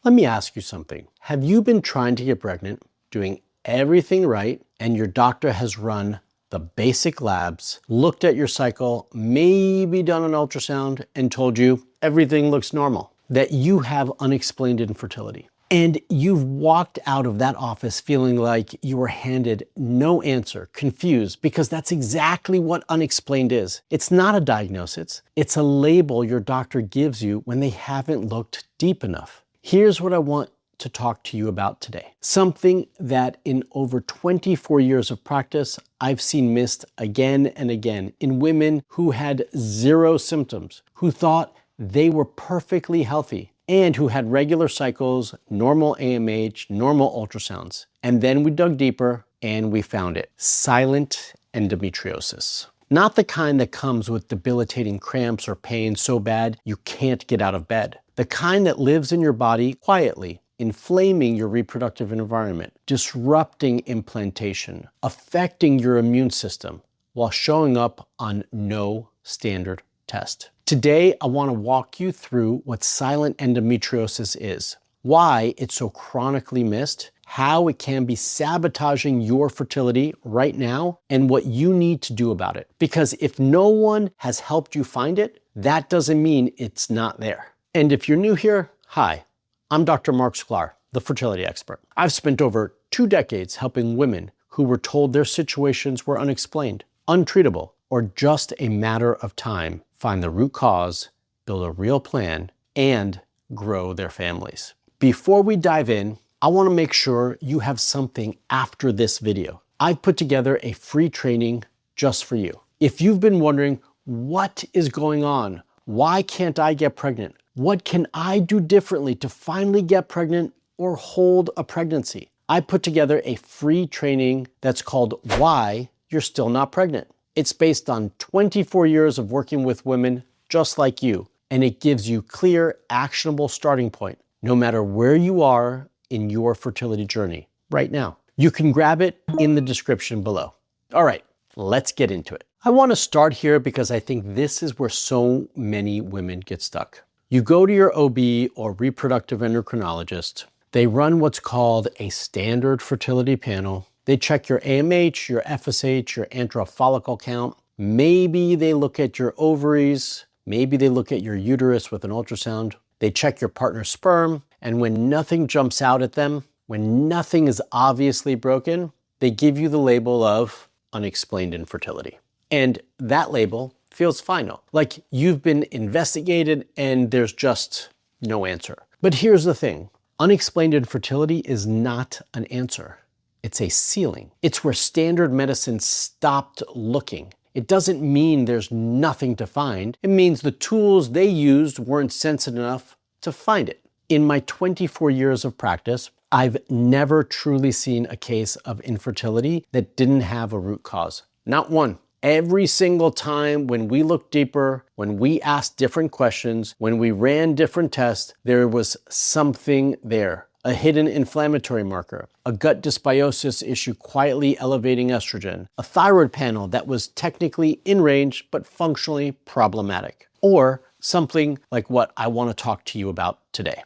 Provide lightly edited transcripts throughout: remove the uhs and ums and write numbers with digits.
Let me ask you something. Have you been trying to get pregnant, doing everything right, and your doctor has run the basic labs, looked at your cycle, maybe done an ultrasound, and told you everything looks normal, that you have unexplained infertility? And you've walked out of that office feeling like you were handed no answer, confused, because that's exactly what unexplained is. It's not a diagnosis. It's a label your doctor gives you when they haven't looked deep enough. Here's what I want to talk to you about today. Something that in over 24 years of practice, I've seen missed again and again in women who had zero symptoms, who thought they were perfectly healthy, and who had regular cycles, normal AMH, normal ultrasounds. And then we dug deeper and we found it. Silent endometriosis. Not the kind that comes with debilitating cramps or pain so bad you can't get out of bed. The kind that lives in your body quietly, inflaming your reproductive environment, disrupting implantation, affecting your immune system, while showing up on no standard test. Today, I want to walk you through what silent endometriosis is, why it's so chronically missed, how it can be sabotaging your fertility right now, and what you need to do about it. Because if no one has helped you find it, that doesn't mean it's not there. And if you're new here, hi, I'm Dr. Marc Sklar, the fertility expert. I've spent over 2 decades helping women who were told their situations were unexplained, untreatable, or just a matter of time find the root cause, build a real plan, and grow their families. Before we dive in, I want to make sure you have something after this video. I've put together a free training just for you. If you've been wondering, what is going on? Why can't I get pregnant? What can I do differently to finally get pregnant or hold a pregnancy? I put together a free training that's called Why You're Still Not Pregnant. It's based on 24 years of working with women just like you, and it gives you clear, actionable starting point, no matter where you are in your fertility journey right now. You can grab it in the description below. All right, let's get into it. I want to start here because I think this is where so many women get stuck. You go to your OB or reproductive endocrinologist. They run what's called a standard fertility panel. They check your AMH, your FSH, your antral follicle count. Maybe they look at your ovaries. Maybe they look at your uterus with an ultrasound. They check your partner's sperm. And when nothing jumps out at them, when nothing is obviously broken, they give you the label of unexplained infertility. And that label feels final, like you've been investigated and there's just no answer. But here's the thing. Unexplained infertility is not an answer. It's a ceiling. It's where standard medicine stopped looking. It doesn't mean there's nothing to find. It means the tools they used weren't sensitive enough to find it. In my 24 years of practice, I've never truly seen a case of infertility that didn't have a root cause. Not one. Every single time when we looked deeper, when we asked different questions, when we ran different tests, there was something there. A hidden inflammatory marker, a gut dysbiosis issue quietly elevating estrogen, a thyroid panel that was technically in range but functionally problematic, or something like what I want to talk to you about today,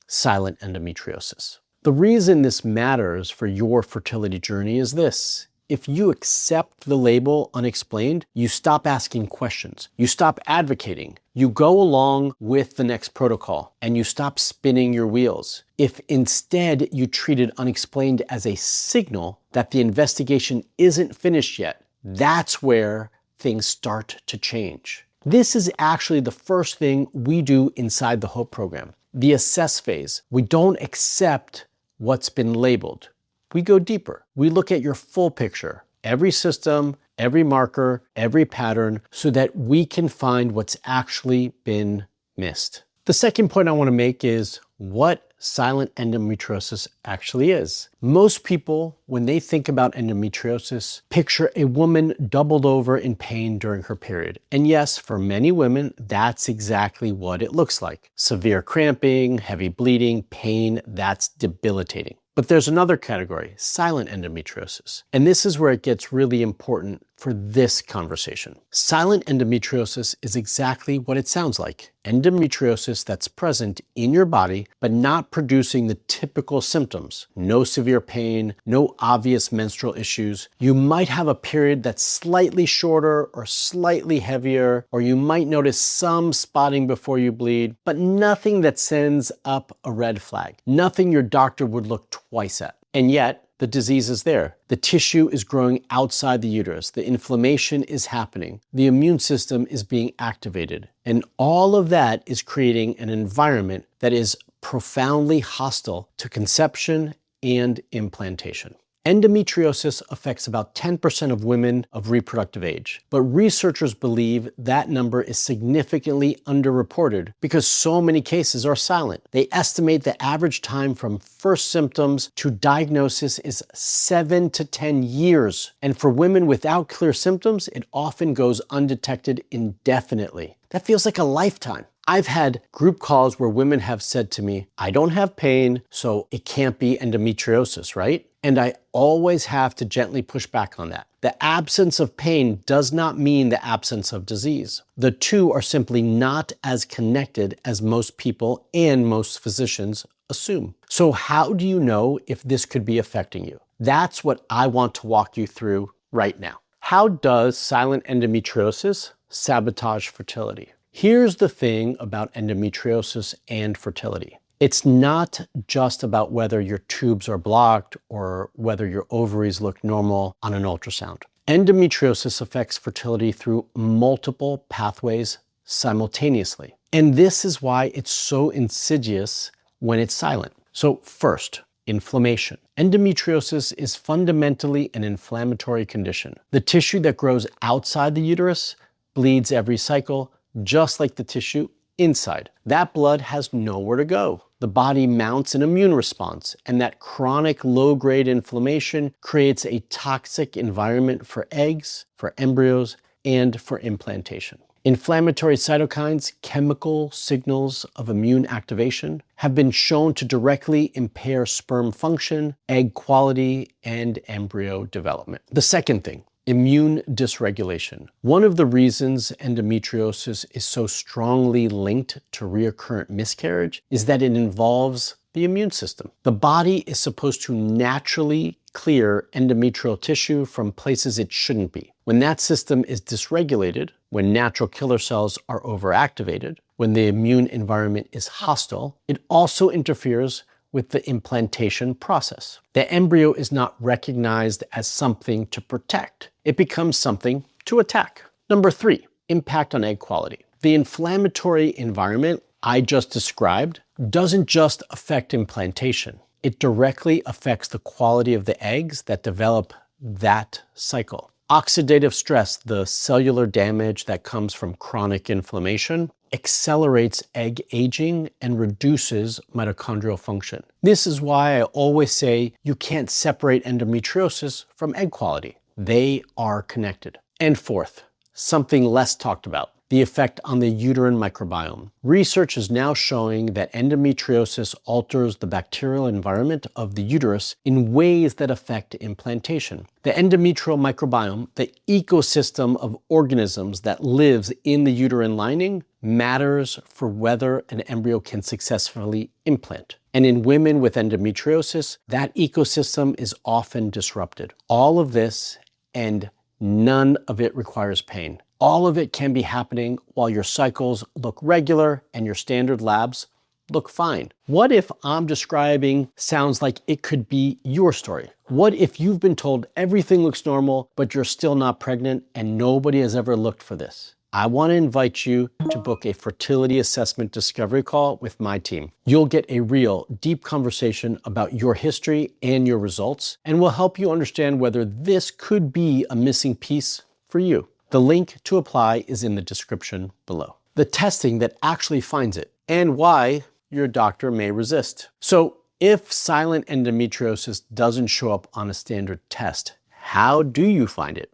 silent endometriosis. The reason this matters for your fertility journey is this. If you accept the label unexplained, you stop asking questions. You stop advocating. You go along with the next protocol and you stop spinning your wheels. If instead you treated unexplained as a signal that the investigation isn't finished yet, that's where things start to change. This is actually the first thing we do inside the HOPE program, the assess phase. We don't accept what's been labeled. We go deeper. We look at your full picture, every system, every marker, every pattern, so that we can find what's actually been missed. The second point I want to make is what silent endometriosis actually is. Most people when they think about endometriosis, picture a woman doubled over in pain during her period. And yes, for many women, that's exactly what it looks like. Severe cramping, heavy bleeding, pain, that's debilitating. But there's another category, silent endometriosis. And this is where it gets really important for this conversation. Silent endometriosis is exactly what it sounds like. Endometriosis that's present in your body, but not producing the typical symptoms. No severe pain, no obvious menstrual issues. You might have a period that's slightly shorter or slightly heavier, or you might notice some spotting before you bleed, but nothing that sends up a red flag. Nothing your doctor would look twice at. And yet, the disease is there. The tissue is growing outside the uterus. The inflammation is happening. The immune system is being activated. And all of that is creating an environment that is profoundly hostile to conception and implantation. Endometriosis affects about 10% of women of reproductive age, but researchers believe that number is significantly underreported because so many cases are silent. They estimate the average time from first symptoms to diagnosis is 7 to 10 years. And for women without clear symptoms, it often goes undetected indefinitely. That feels like a lifetime. I've had group calls where women have said to me, I don't have pain, so it can't be endometriosis, right? And I always have to gently push back on that. The absence of pain does not mean the absence of disease. The two are simply not as connected as most people and most physicians assume. So how do you know if this could be affecting you? That's what I want to walk you through right now. How does silent endometriosis sabotage fertility? Here's the thing about endometriosis and fertility. It's not just about whether your tubes are blocked or whether your ovaries look normal on an ultrasound. Endometriosis affects fertility through multiple pathways simultaneously. And this is why it's so insidious when it's silent. So first, inflammation. Endometriosis is fundamentally an inflammatory condition. The tissue that grows outside the uterus bleeds every cycle, just like the tissue inside. That blood has nowhere to go. The body mounts an immune response, and that chronic low-grade inflammation creates a toxic environment for eggs, for embryos, and for implantation. Inflammatory cytokines, chemical signals of immune activation, have been shown to directly impair sperm function, egg quality, and embryo development. The second thing, immune dysregulation. One of the reasons endometriosis is so strongly linked to recurrent miscarriage is that it involves the immune system. The body is supposed to naturally clear endometrial tissue from places it shouldn't be. When that system is dysregulated, when natural killer cells are overactivated, when the immune environment is hostile, it also interferes with the implantation process. The embryo is not recognized as something to protect. It becomes something to attack. Number 3, impact on egg quality. The inflammatory environment I just described doesn't just affect implantation. It directly affects the quality of the eggs that develop that cycle. Oxidative stress, the cellular damage that comes from chronic inflammation, accelerates egg aging and reduces mitochondrial function. This is why I always say you can't separate endometriosis from egg quality. They are connected. And fourth, something less talked about, the effect on the uterine microbiome. Research is now showing that endometriosis alters the bacterial environment of the uterus in ways that affect implantation. The endometrial microbiome, the ecosystem of organisms that lives in the uterine lining, matters for whether an embryo can successfully implant. And in women with endometriosis, that ecosystem is often disrupted. All of this, and none of it requires pain. All of it can be happening while your cycles look regular and your standard labs look fine. What if I'm describing sounds like it could be your story? What if you've been told everything looks normal, but you're still not pregnant and nobody has ever looked for this? I want to invite you to book a fertility assessment discovery call with my team. You'll get a real, deep conversation about your history and your results, and we'll help you understand whether this could be a missing piece for you. The link to apply is in the description below. The testing that actually finds it, and why your doctor may resist. So if silent endometriosis doesn't show up on a standard test, how do you find it?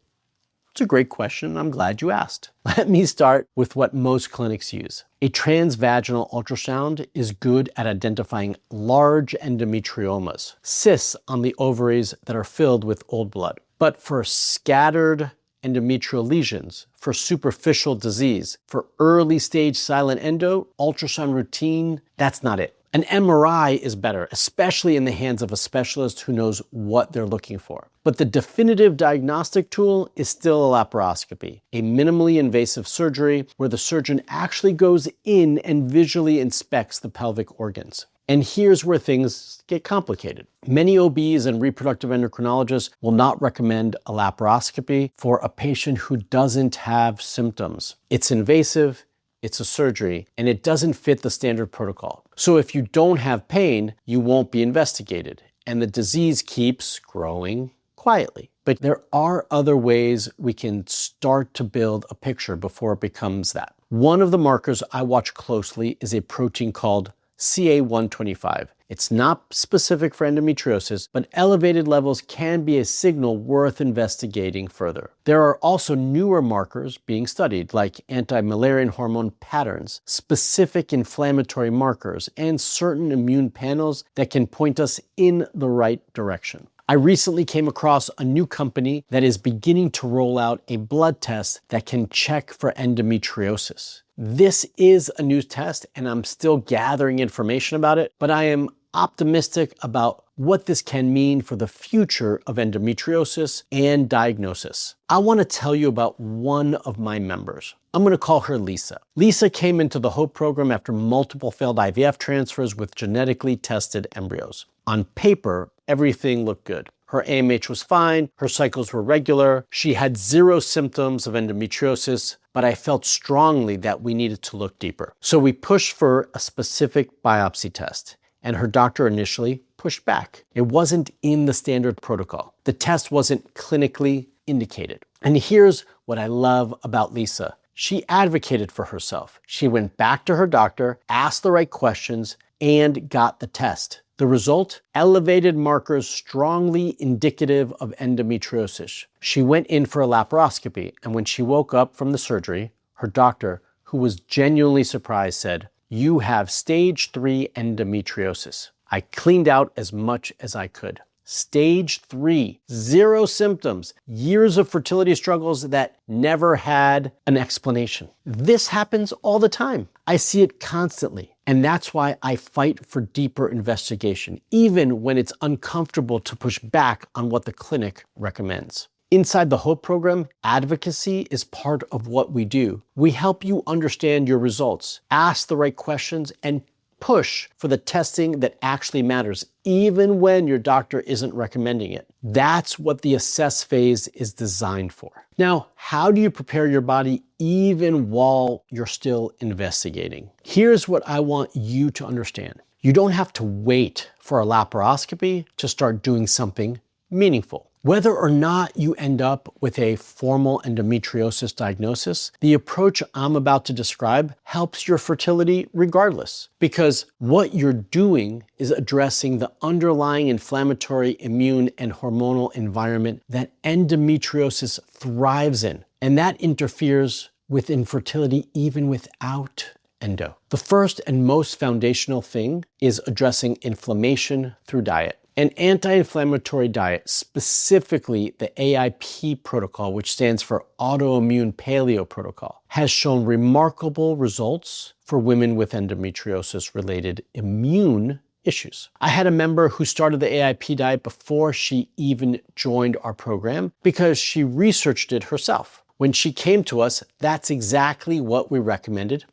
It's a great question. I'm glad you asked. Let me start with what most clinics use. A transvaginal ultrasound is good at identifying large endometriomas, cysts on the ovaries that are filled with old blood. But for scattered endometrial lesions, for superficial disease, for early stage silent endo, ultrasound routine, that's not it. An MRI is better, especially in the hands of a specialist who knows what they're looking for. But the definitive diagnostic tool is still a laparoscopy, a minimally invasive surgery where the surgeon actually goes in and visually inspects the pelvic organs. And here's where things get complicated. Many OBs and reproductive endocrinologists will not recommend a laparoscopy for a patient who doesn't have symptoms. It's invasive, it's a surgery, and it doesn't fit the standard protocol. So if you don't have pain, you won't be investigated, and the disease keeps growing quietly. But there are other ways we can start to build a picture before it becomes that. One of the markers I watch closely is a protein called CA125. It's not specific for endometriosis, but elevated levels can be a signal worth investigating further. There are also newer markers being studied, like anti-Müllerian hormone patterns, specific inflammatory markers, and certain immune panels that can point us in the right direction. I recently came across a new company that is beginning to roll out a blood test that can check for endometriosis. This is a new test, and I'm still gathering information about it, but I am optimistic about what this can mean for the future of endometriosis and diagnosis. I want to tell you about one of my members. I'm going to call her Lisa. Lisa came into the HOPE program after multiple failed IVF transfers with genetically tested embryos. On paper, everything looked good. Her AMH was fine, her cycles were regular, she had zero symptoms of endometriosis, but I felt strongly that we needed to look deeper. So we pushed for a specific biopsy test, and her doctor initially pushed back. It wasn't in the standard protocol. The test wasn't clinically indicated. And here's what I love about Lisa. She advocated for herself. She went back to her doctor, asked the right questions, and got the test. The result? Elevated markers strongly indicative of endometriosis. She went in for a laparoscopy, and when she woke up from the surgery, her doctor, who was genuinely surprised, said, "You have stage 3 endometriosis." I cleaned out as much as I could. Stage 3, zero symptoms, years of fertility struggles that never had an explanation. This happens all the time. I see it constantly. And that's why I fight for deeper investigation, even when it's uncomfortable to push back on what the clinic recommends. Inside the HOPE program, advocacy is part of what we do. We help you understand your results, ask the right questions, and push for the testing that actually matters, even when your doctor isn't recommending it. That's what the assess phase is designed for. Now, how do you prepare your body even while you're still investigating? Here's what I want you to understand. You don't have to wait for a laparoscopy to start doing something meaningful. Whether or not you end up with a formal endometriosis diagnosis, the approach I'm about to describe helps your fertility regardless, because what you're doing is addressing the underlying inflammatory, immune, and hormonal environment that endometriosis thrives in, and that interferes with infertility even without endo. The first and most foundational thing is addressing inflammation through diet. An anti-inflammatory diet, specifically the AIP protocol, which stands for Autoimmune Paleo Protocol, has shown remarkable results for women with endometriosis-related immune issues. I had a member who started the AIP diet before she even joined our program because she researched it herself. When she came to us, that's exactly what we recommended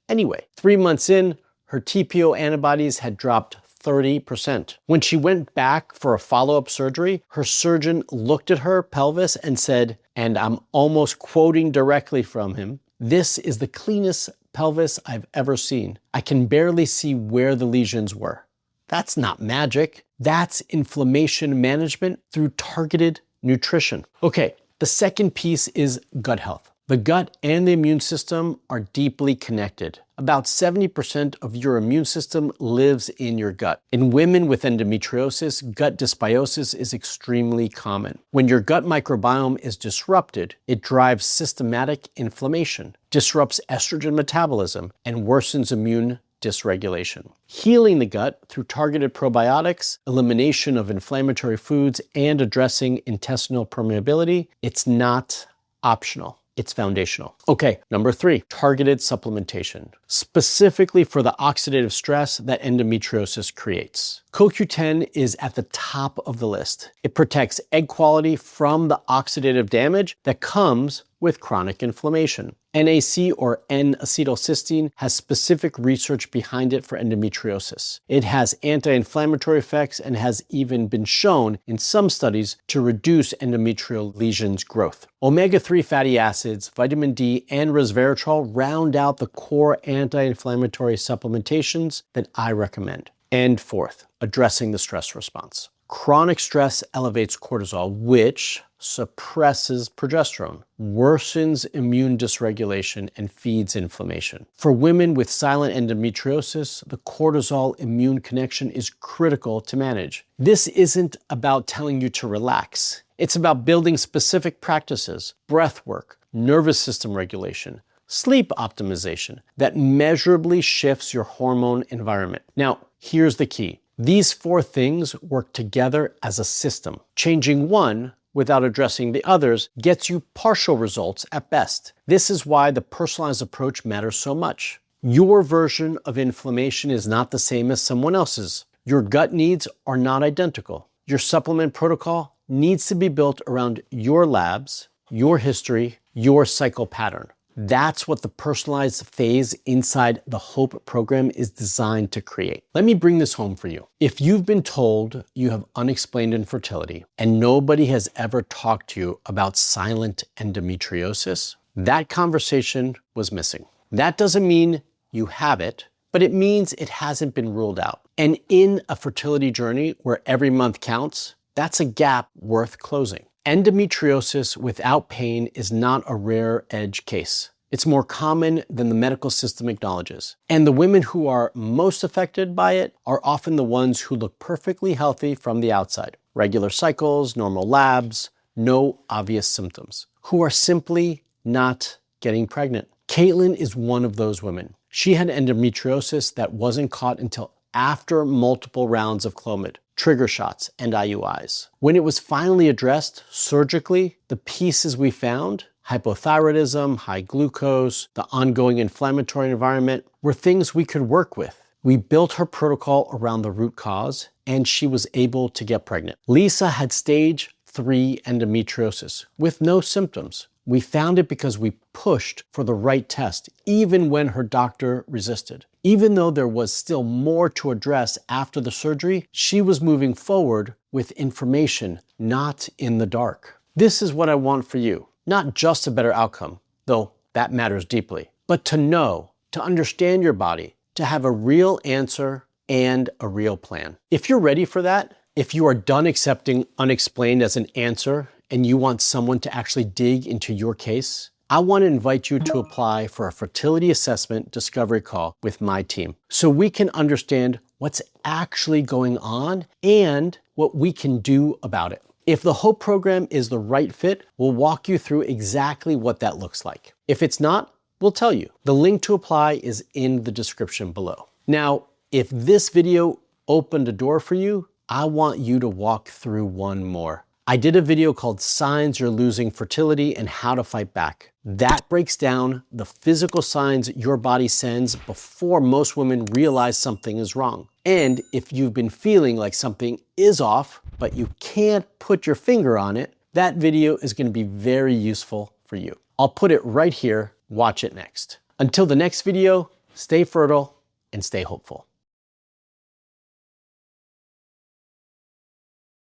anyway. 3 months in, her TPO antibodies had dropped 30%. When she went back for a follow-up surgery, her surgeon looked at her pelvis and said, and I'm almost quoting directly from him, "This is the cleanest pelvis I've ever seen. I can barely see where the lesions were." That's not magic. That's inflammation management through targeted nutrition. Okay, the second piece is gut health. The gut and the immune system are deeply connected. About 70% of your immune system lives in your gut. In women with endometriosis, gut dysbiosis is extremely common. When your gut microbiome is disrupted, it drives systematic inflammation, disrupts estrogen metabolism, and worsens immune dysregulation. Healing the gut through targeted probiotics, elimination of inflammatory foods, and addressing intestinal permeability, it's not optional. It's foundational. Okay, number 3, targeted supplementation, specifically for the oxidative stress that endometriosis creates. CoQ10 is at the top of the list. It protects egg quality from the oxidative damage that comes with chronic inflammation. NAC, or N-acetylcysteine, has specific research behind it for endometriosis. It has anti-inflammatory effects and has even been shown in some studies to reduce endometrial lesions growth. Omega-3 fatty acids, vitamin D, and resveratrol round out the core anti-inflammatory supplementations that I recommend. And 4th, addressing the stress response. Chronic stress elevates cortisol, which suppresses progesterone, worsens immune dysregulation, and feeds inflammation. For women with silent endometriosis, the cortisol immune connection is critical to manage. This isn't about telling you to relax. It's about building specific practices, breath work, nervous system regulation, sleep optimization that measurably shifts your hormone environment. Now, here's the key. These 4 things work together as a system. Changing one without addressing the others gets you partial results at best. This is why the personalized approach matters so much. Your version of inflammation is not the same as someone else's. Your gut needs are not identical. Your supplement protocol needs to be built around your labs, your history, your cycle pattern. That's what the personalized phase inside the HOPE program is designed to create. Let me bring this home for you. If you've been told you have unexplained infertility and nobody has ever talked to you about silent endometriosis, that conversation was missing. That doesn't mean you have it, but it means it hasn't been ruled out. And in a fertility journey where every month counts, that's a gap worth closing. Endometriosis without pain is not a rare edge case. It's more common than the medical system acknowledges. And the women who are most affected by it are often the ones who look perfectly healthy from the outside. Regular cycles, normal labs, no obvious symptoms, who are simply not getting pregnant. Caitlin is one of those women. She had endometriosis that wasn't caught until after multiple rounds of Clomid, trigger shots, and IUIs. When it was finally addressed surgically, the pieces we found, hypothyroidism, high glucose, the ongoing inflammatory environment, were things we could work with. We built her protocol around the root cause, and she was able to get pregnant. Lisa had stage 3 endometriosis with no symptoms. We found it because we pushed for the right test, even when her doctor resisted. Even though there was still more to address after the surgery, she was moving forward with information, not in the dark. This is what I want for you. Not just a better outcome, though that matters deeply, but to know, to understand your body, to have a real answer and a real plan. If you're ready for that, if you are done accepting unexplained as an answer and you want someone to actually dig into your case, I want to invite you to apply for a fertility assessment discovery call with my team so we can understand what's actually going on and what we can do about it. If the HOPE program is the right fit, we'll walk you through exactly what that looks like. If it's not, we'll tell you. The link to apply is in the description below. Now, if this video opened a door for you, I want you to walk through one more. I did a video called Signs You're Losing Fertility and How to Fight Back. That breaks down the physical signs your body sends before most women realize something is wrong. And if you've been feeling like something is off, but you can't put your finger on it, that video is going to be very useful for you. I'll put it right here. Watch it next. Until the next video, stay fertile and stay hopeful.